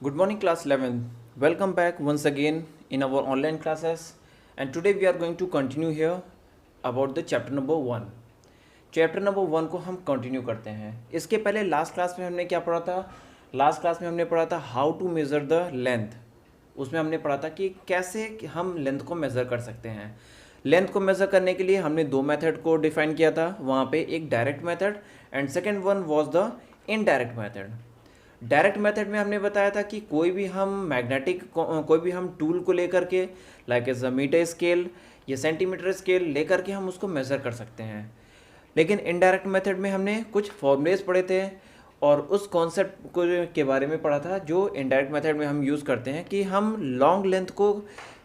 Good morning, class 11. Welcome back once again in our online classes. And today we are going to continue here about the chapter number 1. Chapter number 1 को हम continue करते हैं. इसके पहले last class में हमने क्या पढ़ा था? लास्ट क्लास में हमने पढ़ा था how to measure the length. उसमें हमने पढ़ा था कि कैसे हम लेंथ को मेज़र कर सकते हैं. लेंथ को मेज़र करने के लिए हमने दो मेथड को डिफाइन किया था. वहाँ पे एक direct method and second one was the indirect method. Direct method में हमने बताया था कि कोई भी हम टूल को लेकर के like as a metre scale या सेंटीमीटर स्केल लेकर के हम उसको मेज़र कर सकते हैं. लेकिन इनडायरेक्ट मेथड में हमने कुछ फॉर्मूलेस पढ़े थे और उस कॉन्सेप्ट को के बारे में पढ़ा था जो इनडायरेक्ट मेथड में हम यूज़ करते हैं कि हम लॉन्ग लेंथ को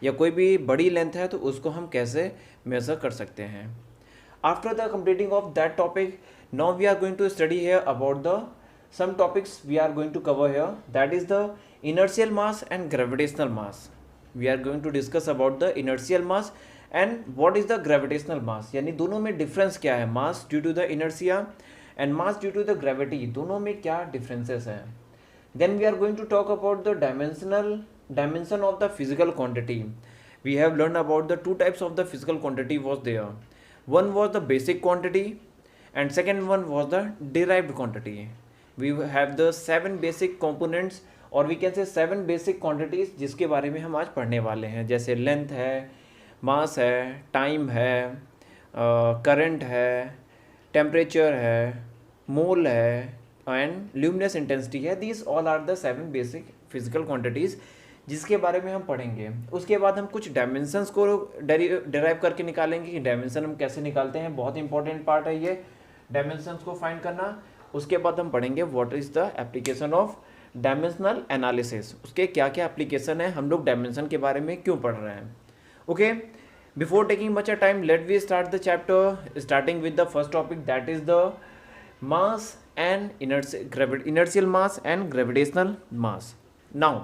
या कोई भी बड़ी लेंथ है तो उसको हम कैसे मेज़र कर सकते हैं. After the completing of that topic now we are going to study here about the some topics we are going to cover here, that is the inertial mass and gravitational mass. We are going to discuss about the inertial mass and what is the gravitational mass. यानी दोनों में difference क्या है, mass due to the inertia and mass due to the gravity, दोनों में क्या differences हैं. Then we are going to talk about the dimension of the physical quantity. we have learned about the two types of the physical quantity was there. One was the basic quantity and second one was the derived quantity. We have the 7 basic components और we can say 7 basic quantities जिसके बारे में हम आज पढ़ने वाले हैं. जैसे लेंथ है, मास है, टाइम है, करंट है, टेम्परेचर है, मोल है एंड ल्यूमिनस इंटेंसिटी है. These all are the 7 basic physical quantities जिसके बारे में हम पढ़ेंगे. उसके बाद हम कुछ डायमेंशंस को डेराइव करके निकालेंगे कि डायमेंशन हम कैसे निकालते हैं. बहुत इंपॉर्टेंट पार्ट है ये डायमेंशंस को फाइंड करना. उसके बाद हम पढ़ेंगे what is the application of dimensional analysis. उसके क्या क्या एप्लीकेशन है, हम लोग डायमेंशन के बारे में क्यों पढ़ रहे हैं. Okay, before taking much a time let we start the chapter starting with the first topic that is the mass and inertial mass and gravitational mass. Now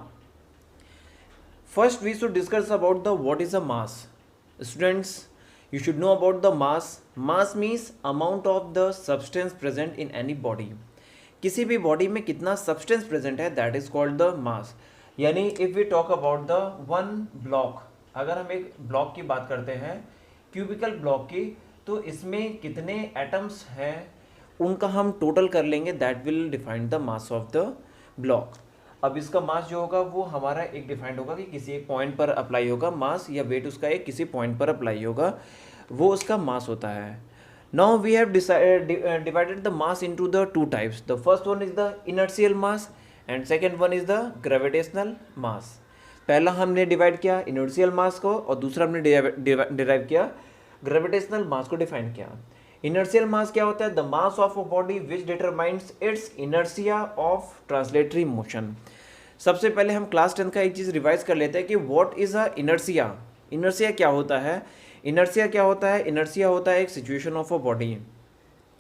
first we should discuss about the what is a mass. Students, you should know about the mass. Mass means amount of the substance present in any body. किसी भी body में कितना substance present है that is called the mass. यानी if we talk about the one block, अगर हम एक block की बात करते हैं क्यूबिकल ब्लॉक की, तो इसमें कितने एटम्स हैं उनका हम टोटल कर लेंगे, that will define the mass of the block. अब इसका मास जो होगा वो हमारा एक डिफाइंड होगा कि किसी एक पॉइंट पर अप्लाई होगा मास, या वेट उसका एक किसी पॉइंट पर अप्लाई होगा, वो उसका मास होता है. Now we have divided the mass into the two types. The first one is the inertial mass and second one is the gravitational mass. पहला हमने डिवाइड किया इनर्शियल मास को और दूसरा हमने डिराइव किया ग्रेविटेशनल मास को डिफाइन किया. इनर्शियल मास क्या होता है? The mass of a body which determines it's inertia of translatory motion. सबसे पहले हम क्लास 10 का एक चीज़ रिवाइज कर लेते हैं कि what is a inertia. Inertia क्या होता है? इनर्शिया क्या होता है? इनर्शिया होता है एक situation of a body.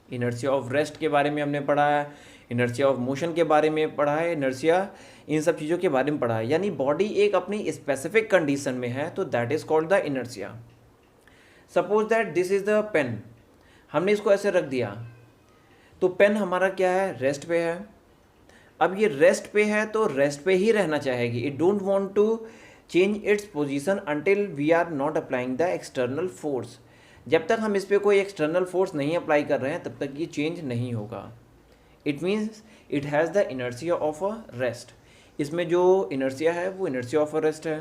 Inertia of rest के बारे में हमने पढ़ा है, इनर्शिया ऑफ मोशन के बारे में पढ़ा है, इनर्शिया इन सब चीज़ों के बारे में पढ़ा है. यानी बॉडी एक अपनी स्पेसिफिक कंडीशन में है तो that is called the inertia. Suppose that this is the pen. हमने इसको ऐसे रख दिया तो पेन हमारा क्या है? रेस्ट पे है. अब ये रेस्ट पे है तो रेस्ट पे ही रहना चाहेगी. It don't want to change its position until we are not applying the external force. जब तक हम इस पर कोई एक्सटर्नल फोर्स नहीं अप्लाई कर रहे हैं तब तक ये चेंज नहीं होगा. It means it has the inertia of a rest. इसमें जो इनर्शिया है वो इनर्शिया ऑफ अ रेस्ट है.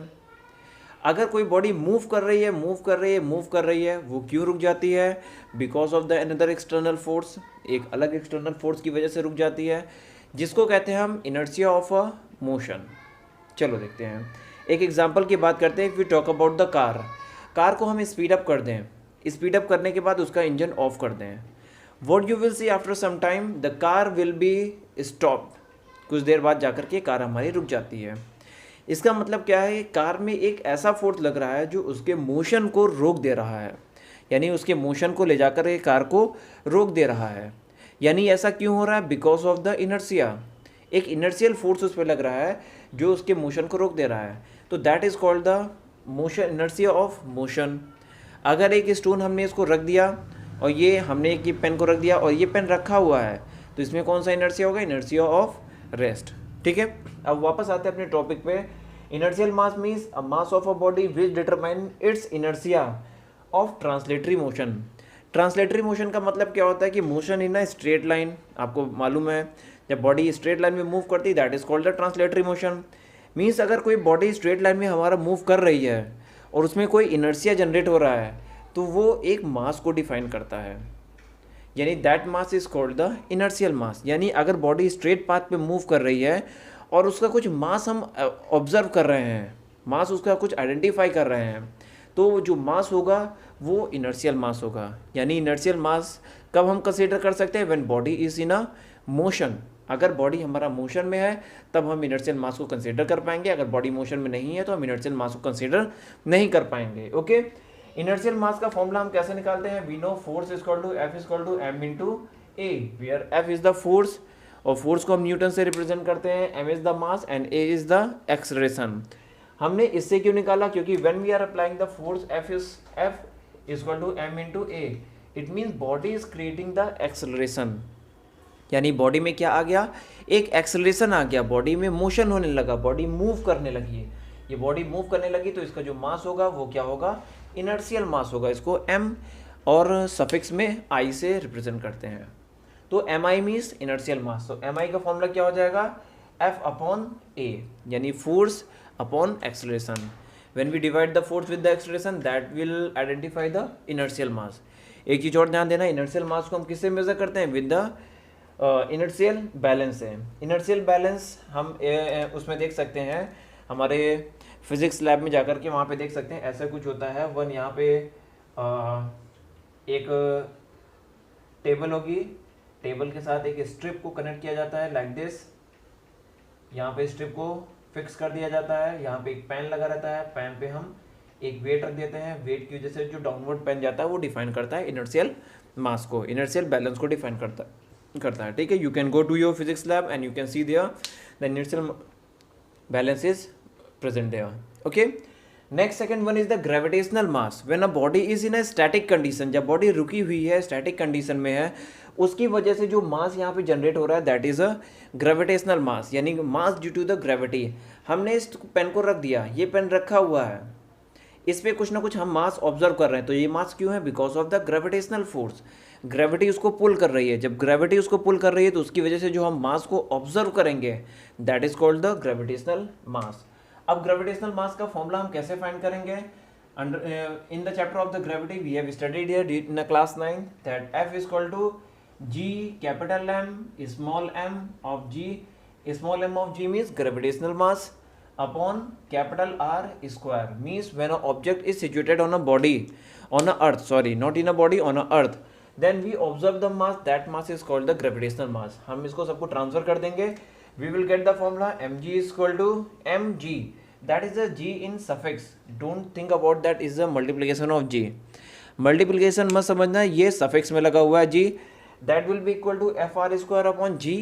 अगर कोई बॉडी मूव कर रही है वो क्यों रुक जाती है? Because of the another external force. एक अलग एक्सटर्नल फोर्स की वजह से रुक जाती है जिसको कहते हैं हम इनर्शिया ऑफ अ मोशन. चलो देखते हैं, एक एग्जांपल की बात करते हैं. If we talk about the car को हम स्पीड अप कर दें, स्पीड अप करने के बाद उसका इंजन ऑफ कर दें, what you will see after some time the car will be stopped. कुछ देर बाद जाकर के कार हमारी रुक जाती है. इसका मतलब क्या है? कार में एक ऐसा फोर्स लग रहा है जो उसके मोशन को रोक दे रहा है. यानी उसके मोशन को ले जाकर के कार को रोक दे रहा है. यानी ऐसा क्यों हो रहा है? Because of the inertia. एक इनर्शियल फोर्स उस पर लग रहा है जो उसके मोशन को रोक दे रहा है. तो that is called the motion, inertia of motion. अगर एक स्टोन हमने इसको रख दिया और ये हमने एक पेन को रख दिया और ये पेन रखा हुआ है तो इसमें कौन सा इनर्शिया होगा? Inertia of rest. ठीक है, अब वापस आते हैं अपने टॉपिक पे। Inertial mass means a mass of a body which determine its inertia of translatory motion. Translatory motion का मतलब क्या होता है कि motion in a straight line. आपको मालूम है जब बॉडी स्ट्रेट लाइन में मूव करती है that is called the translatory motion. Means अगर कोई बॉडी स्ट्रेट लाइन में हमारा मूव कर रही है और उसमें कोई इनर्शिया जनरेट हो रहा है तो वो एक मास को डिफाइन करता है, यानी that mass is called the inertial mass. यानी अगर बॉडी स्ट्रेट पाथ पे मूव कर रही है और उसका कुछ मास हम ऑब्जर्व कर रहे हैं, मास उसका कुछ आइडेंटिफाई कर रहे हैं, तो जो मास होगा वो इनर्शियल मास होगा। यानी इनर्शियल मास कब हम कंसीडर कर सकते हैं, when body is in a motion. अगर बॉडी हमारा मोशन में है तब हम इनर्शियल मास को कंसीडर कर पाएंगे, अगर बॉडी मोशन में नहीं है तो हम इनर्शियल मास को कंसीडर नहीं कर पाएंगे। ओके, इनर्शियल मास का फॉर्मूला हम कैसे निकालते हैं, we know force is equal to F is equal to M into A, where F is the force और फोर्स को हम न्यूटन से रिप्रेजेंट करते हैं, M is the mass and A is the acceleration. हमने इससे क्यों निकाला, क्योंकि when we are applying the force F is equal to M into A, it means body is creating the acceleration. यानी body में क्या आ गया, एक एक्सेलरेशन आ गया, बॉडी में मोशन होने लगा, बॉडी मूव करने लगी है। ये बॉडी मूव करने लगी तो इसका जो मास होगा वो क्या होगा, इनर्शियल मास होगा। इसको एम और सफिक्स में आई से रिप्रेजेंट करते हैं। तो एम आई मीन्स इनर्शियल मास। तो एम आई का फॉर्मूला क्या हो जाएगा, एफ अपॉन ए, यानी force upon acceleration. When we divide the force with the acceleration that will identify the inertial mass. एक चीज़ और ध्यान देना, इनर्शियल मास को हम किससे मेजर करते हैं, विद द इनर्शियल बैलेंस है। इनर्शियल बैलेंस हम उसमें देख सकते हैं, हमारे फिजिक्स लैब में जाकर के वहाँ पे देख सकते हैं, ऐसा कुछ होता है। वन यहाँ पे एक टेबल होगी, टेबल के साथ एक स्ट्रिप को कनेक्ट किया जाता है लाइक दिस। यहाँ पे स्ट्रिप को फिक्स कर दिया जाता है, यहाँ पे एक पेन लगा रहता है, पेन पे हम एक वेट रख देते हैं, वेट की वजह से जो डाउनवर्ड पेन जाता है वो डिफाइन करता है इनर्शियल मास को, इनर्शियल बैलेंस को डिफाइन करता है। ठीक है, you can go to your physics lab and you can see there the inertial balance is present there. Okay, next second one is the gravitational mass. When a body is in a static condition, जब body रुकी हुई है, static condition में है, उसकी वजह से जो मास यहाँ पे जनरेट हो रहा है दैट इज अ ग्रेविटेशनल मास, यानी मास ड्यू टू द ग्रेविटी। हमने इस पेन को रख दिया, ये पेन रखा हुआ है, इस पर कुछ ना कुछ हम मास ऑब्जर्व कर रहे हैं, तो ये मास क्यों है, because of the gravitational force. Gravity उसको पुल कर रही है, जब ग्रेविटी उसको पुल कर रही है तो उसकी वजह से जो हम मास को ऑब्जर्व करेंगे that is called the gravitational mass. अब ग्रेविटेशनल मास का फॉर्मूला हम कैसे फाइंड करेंगे, in the chapter of the gravity we have studied here in class 9 that F is equal to G capital M small m of g, small m of g means gravitational mass upon capital R square, means when a object is situated on a body on a earth, sorry not in a body, on a earth, then we observe the mass, that mass is called the gravitational mass. हम इसको सबको transfer कर देंगे, we will get the formula mg is equal to mg, that is a g in suffix, don't think about that is a multiplication of g, multiplication मत समझना, ये suffix में लगा हुआ है g, that will be equal to fr square upon g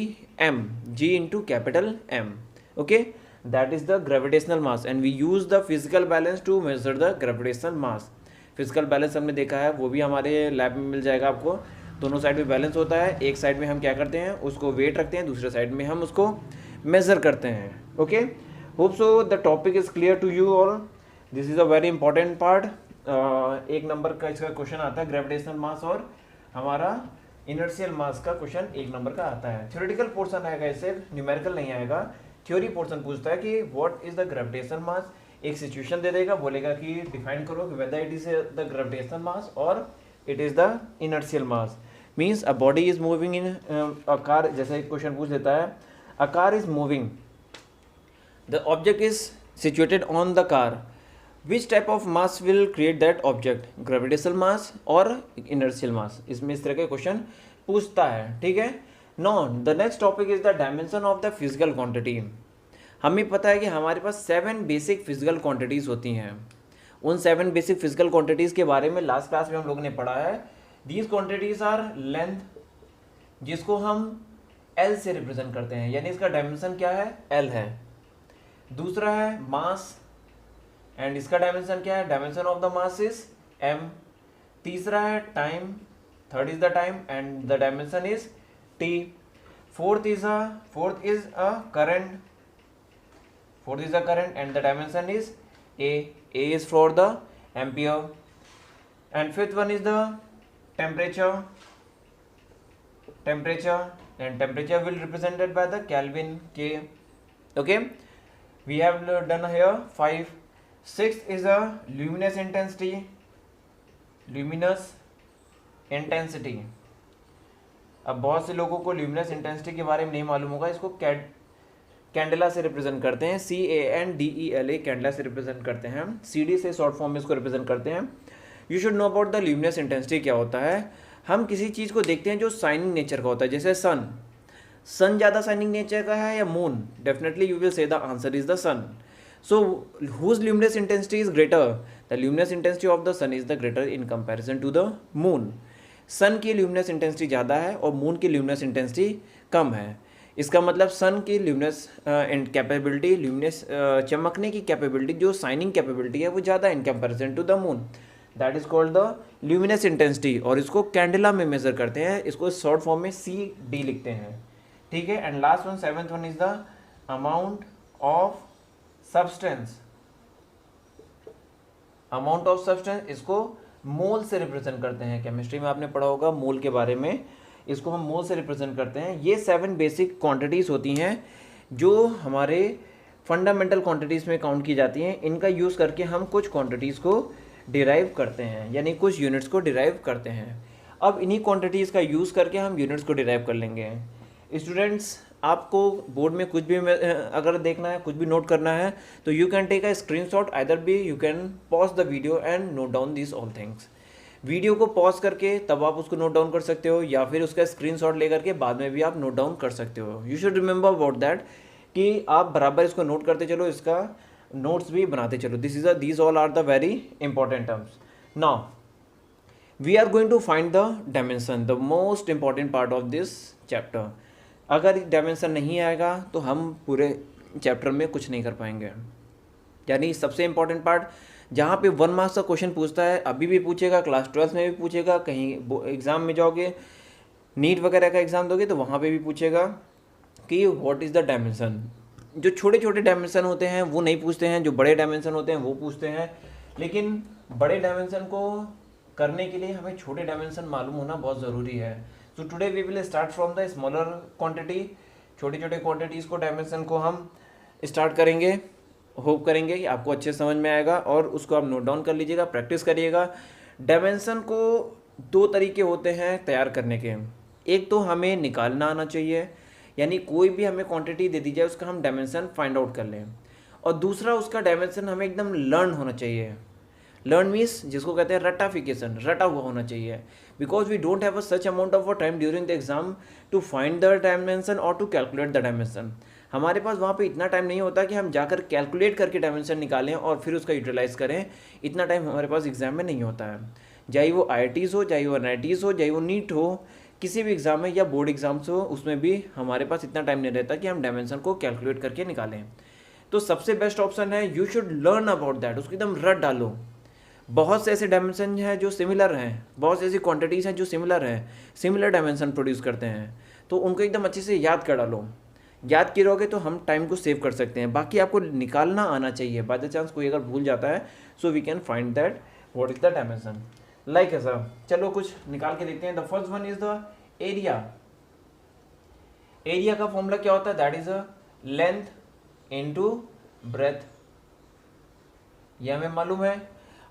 m, g into capital M. Okay, that is the gravitational mass and we use the physical balance to measure the gravitational mass. physical balance हमने देखा है, वो भी हमारे lab में मिल जाएगा आपको। दोनों साइड में बैलेंस होता है, एक साइड में हम क्या करते हैं उसको वेट रखते हैं, दूसरे साइड में हम उसको मेज़र करते हैं। Okay, hope so the topic is clear to you all, this is a very important part. एक नंबर का इसका क्वेश्चन आता है ग्रेविटेशनल मास और हमारा इनर्शियल मास का क्वेश्चन एक नंबर का आता है। थ्योरेटिकल पोर्शन आएगा, इससे न्यूमेरिकल नहीं आएगा। थ्योरी पोर्शन पूछता है कि what is the gravitational mass, एक सिचुएशन दे देगा, बोलेगा कि डिफाइन करो कि whether it is the gravitational mass और it is the inertial mass, means a body is moving in a car, जैसे क्वेश्चन पूछ लेता है, a car is moving, the object is situated on the car, which type of mass will create that object, gravitational mass or inertial mass, इसमें इस तरह के question पूछता है। ठीक है, now the next topic is the dimension of the physical quantity। हमें पता है कि हमारे पास 7 बेसिक फिजिकल क्वांटिटीज़ होती हैं, उन 7 बेसिक फिजिकल क्वांटिटीज़ के बारे में लास्ट क्लास में हम लोगों ने पढ़ा है। दीज क्वांटिटीज़ आर लेंथ, जिसको हम L से रिप्रेजेंट करते हैं, यानी इसका डायमेंशन क्या है, L है। दूसरा है मास, एंड इसका डायमेंशन क्या है, dimension of the mass is M। तीसरा है time, third is the time and the dimension is T। Fourth is a current, 4 is the current and the dimension is A. A is for the ampere. And fifth one is the temperature. And temperature will represented by the Kelvin, K. Okay, we have done here 5. Sixth is the luminous intensity. अब बहुत से लोगों को luminous intensity के बारे में नहीं मालूम होगा, इसको कैंडेला से रिप्रेजेंट करते हैं, CANDELA कैंडेला से रिप्रेजेंट करते हैं, CD से शॉर्ट फॉर्म में इसको रिप्रेजेंट करते हैं। You should know about the luminous intensity क्या होता है। हम किसी चीज़ को देखते हैं जो शाइनिंग नेचर का होता है, जैसे सन ज़्यादा शाइनिंग नेचर का है या moon, definitely you will say the answer is the sun. So whose luminous intensity is greater, the luminous intensity of the sun is the greater in comparison to the moon. Sun की luminous intensity ज़्यादा है और moon की luminous intensity कम है। इसका मतलब सन की luminous capability, luminous चमकने की कैपेबिलिटी, जो शाइनिंग कैपेबिलिटी है वो ज़्यादा है in comparison to the moon. That is called the luminous intensity और इसको कैंडेला में मेजर करते हैं, इसको शॉर्ट फॉर्म में CD लिखते हैं, ठीक है। And last one, seventh one is the amount of substance. Amount of substance इसको मोल से रिप्रेजेंट करते हैं। केमिस्ट्री में आपने पढ़ा होगा मोल के बारे में, इसको हम मोल से रिप्रेजेंट करते हैं। ये 7 बेसिक क्वांटिटीज़ होती हैं जो हमारे फंडामेंटल क्वांटिटीज़ में काउंट की जाती हैं। इनका यूज़ करके हम कुछ क्वांटिटीज़ को डिराइव करते हैं, यानी कुछ यूनिट्स को डिराइव करते हैं। अब इन्हीं क्वांटिटीज़ का यूज़ करके हम यूनिट्स को डिराइव कर लेंगे। स्टूडेंट्स, आपको बोर्ड में कुछ भी अगर देखना है, कुछ भी नोट करना है, तो you can take a screenshot, either be you can pause the video and note down this all things. Video को पॉज करके तब आप उसको नोट डाउन कर सकते हो, या फिर उसका स्क्रीनशॉट लेकर के बाद में भी आप नोट डाउन कर सकते हो। You should remember about that कि आप बराबर इसको नोट करते चलो, इसका नोट्स भी बनाते चलो। These all are the very important terms. Now we are going to find the dimension, the most important part of this chapter. अगर डायमेंशन नहीं आएगा तो हम पूरे चैप्टर में कुछ नहीं कर पाएंगे। यानी सबसे इंपॉर्टेंट पार्ट, जहाँ पे 1 मार्क्स का क्वेश्चन पूछता है, अभी भी पूछेगा, क्लास 12 में भी पूछेगा, कहीं एग्ज़ाम में जाओगे, नीट वगैरह का एग्ज़ाम दोगे तो वहाँ पे भी पूछेगा कि व्हाट इज़ द डायमेंशन। जो छोटे छोटे डायमेंशन होते हैं वो नहीं पूछते हैं, जो बड़े डायमेंशन होते हैं वो पूछते हैं। लेकिन बड़े डायमेंशन को करने के लिए हमें छोटे डायमेंशन मालूम होना बहुत ज़रूरी है। So today we will start from the smaller quantity. छोटी छोटे क्वांटिटीज़ को, डायमेंशन को हम स्टार्ट करेंगे। होप करेंगे कि आपको अच्छे समझ में आएगा और उसको आप नोट डाउन कर लीजिएगा, प्रैक्टिस करिएगा। डायमेंशन को 2 तरीके होते हैं तैयार करने के। एक तो हमें निकालना आना चाहिए, यानी कोई भी हमें क्वांटिटी दे दी जाए उसका हम डायमेंशन फाइंड आउट कर लें, और दूसरा उसका डायमेंशन हमें एकदम लर्न होना चाहिए। लर्न मीन्स जिसको कहते हैं रटाफिकेशन, रटा हुआ होना चाहिए। Because we don't have a such amount of time during the exam to find the dimension और टू कैलकुलेट द डायमेंशन। हमारे पास वहाँ पे इतना टाइम नहीं होता कि हम जाकर कैलकुलेट करके डायमेंशन निकालें और फिर उसका यूटिलाइज करें। इतना टाइम हमारे पास एग्जाम में नहीं होता है। चाहे वो IITs हो, चाहे वो NITs हो, चाहे वो नीट हो, किसी भी एग्ज़ाम में या बोर्ड एग्जाम्स हो, उसमें भी हमारे पास इतना टाइम नहीं रहता कि हम डायमेंशन को कैलकुलेट करके निकालें। तो सबसे बेस्ट ऑप्शन है you should learn about that, उसको एकदम रट डालो। बहुत से ऐसे डायमेंशन हैं जो सिमिलर हैं, बहुत से ऐसी क्वांटिटीज़ हैं जो सिमिलर हैं, सिमिलर डायमेंशन प्रोड्यूस करते हैं, तो उनको एकदम अच्छे से याद कर डालो। याद करोगे तो हम टाइम को सेव कर सकते हैं। बाकी आपको निकालना आना चाहिए, बाय द चांस कोई अगर भूल जाता है, so we can find that what is the dimension. Like ऐसा, चलो कुछ निकाल के देखते हैं। The first one is the area. Area का फॉर्मूला क्या होता है? That is a length into breadth. ये हमें मालूम है।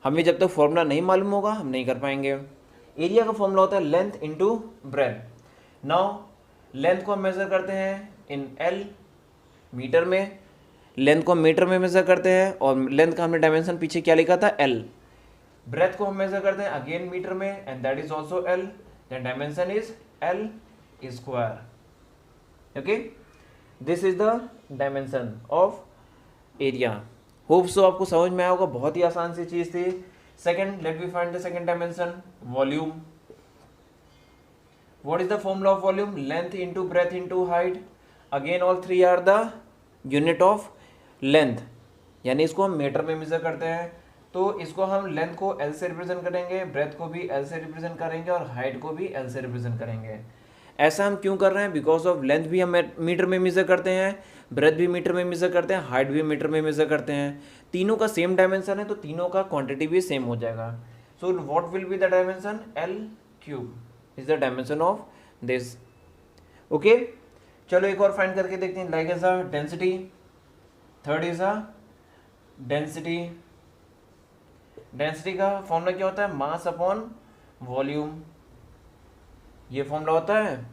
हमें जब तक फॉर्मूला नहीं मालूम होगा हम नहीं कर पाएंगे। एरिया का फॉर्मूला होता है length into breath. Now length को हम मेजर करते हैं इन L, मीटर में। लेंथ को हम मीटर में मेजर करते हैं, और लेंथ का हमने डायमेंशन पीछे क्या लिखा था? L। ब्रेथ को हम मेजर करते हैं अगेन मीटर में, and that is also L। Then dimension is L square. Okay, this is the dimension of area. Hope so आपको समझ में आया होगा, बहुत ही आसान सी चीज थी। Second, let we find the second dimension, volume. What is the formula of volume? Length into breadth into height. Again all three are the unit of length, यानी इसको हम मीटर में मेजर करते हैं। तो इसको हम लेंथ को L से रिप्रेजेंट करेंगे, ब्रेथ को भी L से रिप्रेजेंट करेंगे, और हाइट को भी L से रिप्रेजेंट करेंगे। ऐसा हम क्यों कर रहे हैं? बिकॉज ऑफ लेंथ भी हम मीटर में मेज़र करते हैं, ब्रेथ भी मीटर में मेज़र करते हैं, हाइट भी मीटर में मेज़र करते हैं। तीनों का सेम डायमेंशन है तो तीनों का क्वांटिटी भी सेम हो जाएगा। So what will be the dimension? L cube is the dimension of this. Okay, चलो एक और फाइंड करके देखते हैं। Like as a density, third is a density. Density का फॉर्मूला क्या होता है? मास अपॉन वॉल्यूम, ये फॉर्मूला होता है।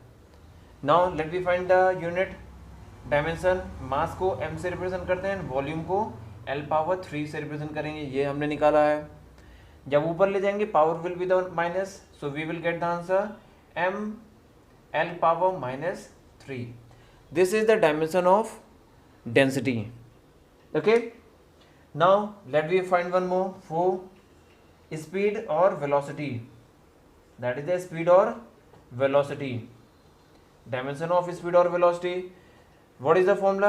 Now let we find the unit dimension. Mass को m से रिप्रेजेंट करते हैं, वॉल्यूम को L पावर 3 से रिप्रेजेंट करेंगे, ये हमने निकाला है। जब ऊपर ले जाएंगे power will be the minus, so we will get the answer m L power minus 3। This is the dimension of density. Okay, now let we find one more for speed और velocity, that is the speed और velocity. Dimension of speed और velocity, what is the formula?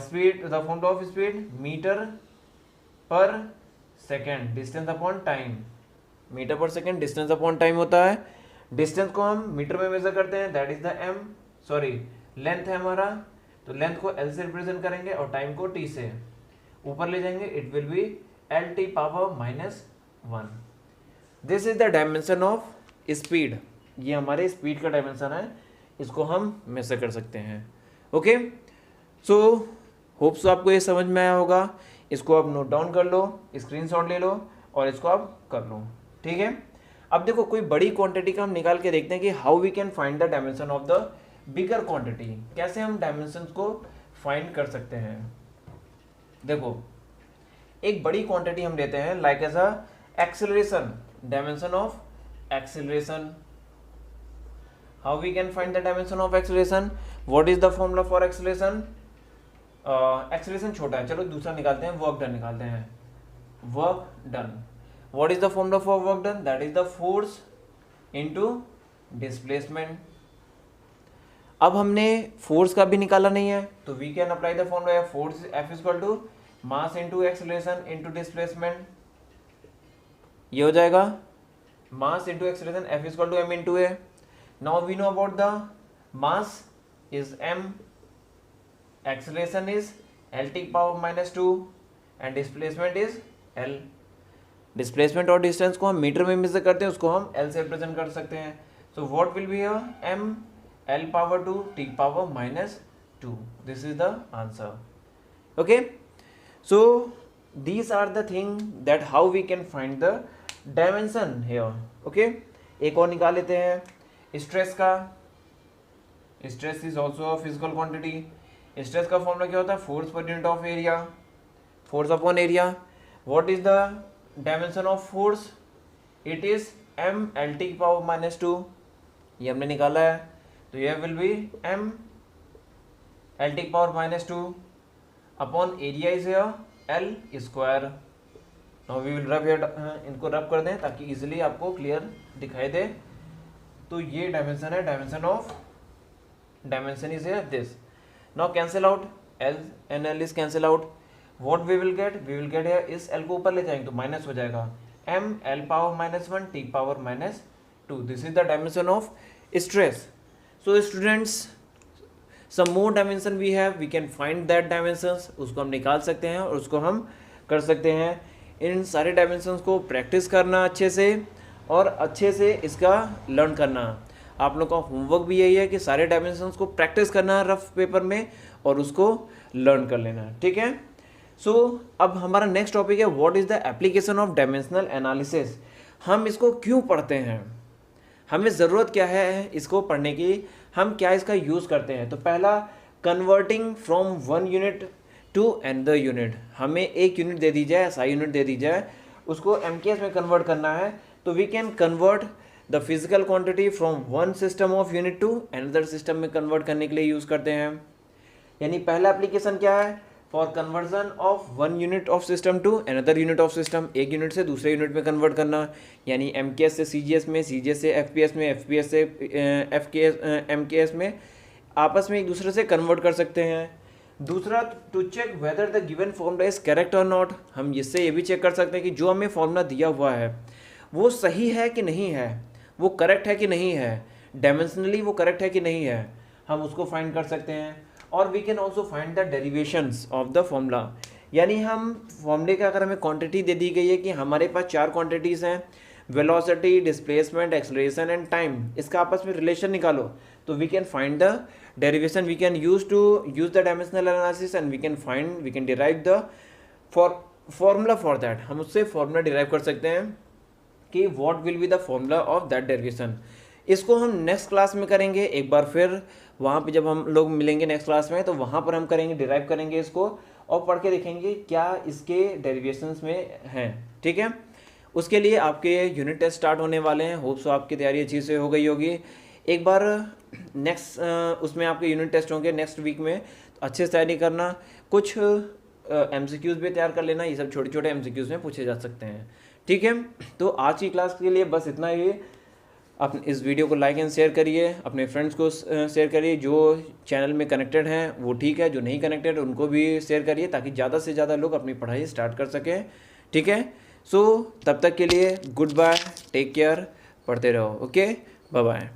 Speed, the formula of speed, meter per second, distance upon time। Metre पर second distance upon time होता है। Distance को हम metre में major करते हैं, that is the m, sorry length है हमारा, तो लेंथ को L से रिप्रेजेंट करेंगे और टाइम को T से। ऊपर ले जाएंगे, it will be LT power minus 1। This is the dimension of speed, ये हमारे स्पीड का डायमेंशन है, इसको हम मेजर कर सकते हैं। ओके, सो होप सो आपको ये समझ में आया होगा। इसको आप नोट डाउन कर लो, स्क्रीनशॉट ले लो और इसको आप कर लो, ठीक है। अब देखो कोई बड़ी क्वांटिटी का हम निकाल के देखते हैं कि how we can find the dimension of the bigger quantity, कैसे हम डायमेंशन को फाइंड कर सकते हैं। देखो एक बड़ी क्वांटिटी हम लेते हैं, like as a acceleration, dimension of acceleration. How we can find the dimension of acceleration? What is the formula for acceleration? Acceleration छोटा है, चलो दूसरा निकालते हैं, वर्क डन निकालते हैं। Work done, what is the formula for work done? That is the force into displacement। अब हमने फोर्स का भी निकाला नहीं है, तो we can apply the formula force F is equal to mass into acceleration into displacement। ये हो जाएगा mass into acceleration, F is equal to m into a। Now we know about the mass is m, acceleration is LT power minus 2 and displacement is L। Displacement और distance को हम metre में major करते हैं, उसको हम L से represent कर सकते हैं। So what will be here? m L power 2 T power minus 2। This is the answer. Okay, so these are the thing that how we can find the dimension here. Okay, एक और निकाल लेते हैं stress का। Stress is also a physical quantity. Stress का formula क्या होता है? फोर्स पर unit of area, force upon area. What is the dimension of force? It is m LT की पावर माइनस 2, ये हमने निकाला है, तो यह विल बी m LT की power minus 2 upon area is L square. Now we will rub, इनको रब कर दें ताकि इजिली आपको क्लियर दिखाई दे। तो ये डायमेंशन है, dimension of, dimension is this. Now cancel out, L and L is cancel out. What we will get? We will get here, इस L को ऊपर ले जाएंगे तो माइनस हो जाएगा, m L power minus 1 T power minus 2। This is the dimension of stress. So students, some more dimension we have, we can find that dimensions, उसको हम निकाल सकते हैं और उसको हम कर सकते हैं। इन सारे डायमेंशंस को प्रैक्टिस करना अच्छे से और अच्छे से इसका लर्न करना। आप लोग का होमवर्क भी यही है कि सारे डायमेंशंस को प्रैक्टिस करना रफ पेपर में और उसको लर्न कर लेना, ठीक है। सो अब हमारा नेक्स्ट टॉपिक है what is the application of dimensional analysis. हम इसको क्यों पढ़ते हैं, हमें ज़रूरत क्या है इसको पढ़ने की, हम क्या इसका यूज़ करते हैं। तो पहला, converting from one unit to another unit. हमें एक यूनिट दे दी जाए, SI यूनिट दे दी जाए, उसको MKS में कन्वर्ट करना है, तो we can convert the physical quantity from one system of unit to another system में कन्वर्ट करने के लिए यूज़ करते हैं। यानी पहला एप्लीकेशन क्या है? For conversion of one unit of system to another unit of system, एक यूनिट से दूसरे यूनिट में कन्वर्ट करना। यानी MKS से CGS में, CGS से FPS में, FPS से MKS में, आपस में एक दूसरे से कन्वर्ट कर सकते हैं। दूसरा, to check whether the given formula is correct और नॉट। हम इससे ये भी चेक कर सकते हैं कि जो हमें फॉर्मूला दिया हुआ है वो सही है कि नहीं है, वो करेक्ट है कि नहीं है। डायमेंशनली वो करेक्ट है कि नहीं है, हम उसको फाइंड कर सकते हैं। और we can also find the derivations of the formula, यानी हम फॉर्मूले का अगर हमें क्वांटिटी दे दी गई है कि हमारे पास 4 क्वांटिटीज़ हैं, velocity, displacement, acceleration and time, इसका आपस में रिलेशन निकालो, तो we can find the derivation, we can use the dimensional analysis and we can derive the formula for that, हम उससे फॉर्मूला डिराइव कर सकते हैं कि what will be the formula of that derivation. इसको हम नेक्स्ट क्लास में करेंगे एक बार फिर, वहाँ पे जब हम लोग मिलेंगे नेक्स्ट क्लास में, तो वहाँ पर हम करेंगे, डिराइव करेंगे इसको और पढ़ के देखेंगे क्या इसके डेरिवेशंस में हैं। ठीक है, उसके लिए आपके यूनिट टेस्ट स्टार्ट होने वाले हैं। होप सो आपकी तैयारी अच्छी से हो गई होगी। एक बार नेक्स्ट उसमें आपके यूनिट टेस्ट होंगे नेक्स्ट वीक में, तो अच्छे से तैयारी करना, कुछ MCQs भी तैयार कर लेना, ये सब छोटे छोटे MCQs में पूछे जा सकते हैं। ठीक है, तो आज की क्लास के लिए बस इतना ही। अपने इस वीडियो को लाइक एंड शेयर करिए, अपने फ्रेंड्स को शेयर करिए, जो चैनल में कनेक्टेड हैं वो ठीक है, जो नहीं कनेक्टेड उनको भी शेयर करिए, ताकि ज़्यादा से ज़्यादा लोग अपनी पढ़ाई स्टार्ट कर सकें। ठीक है, सो तब तक के लिए गुड बाय, टेक केयर, पढ़ते रहो। Okay, bye bye.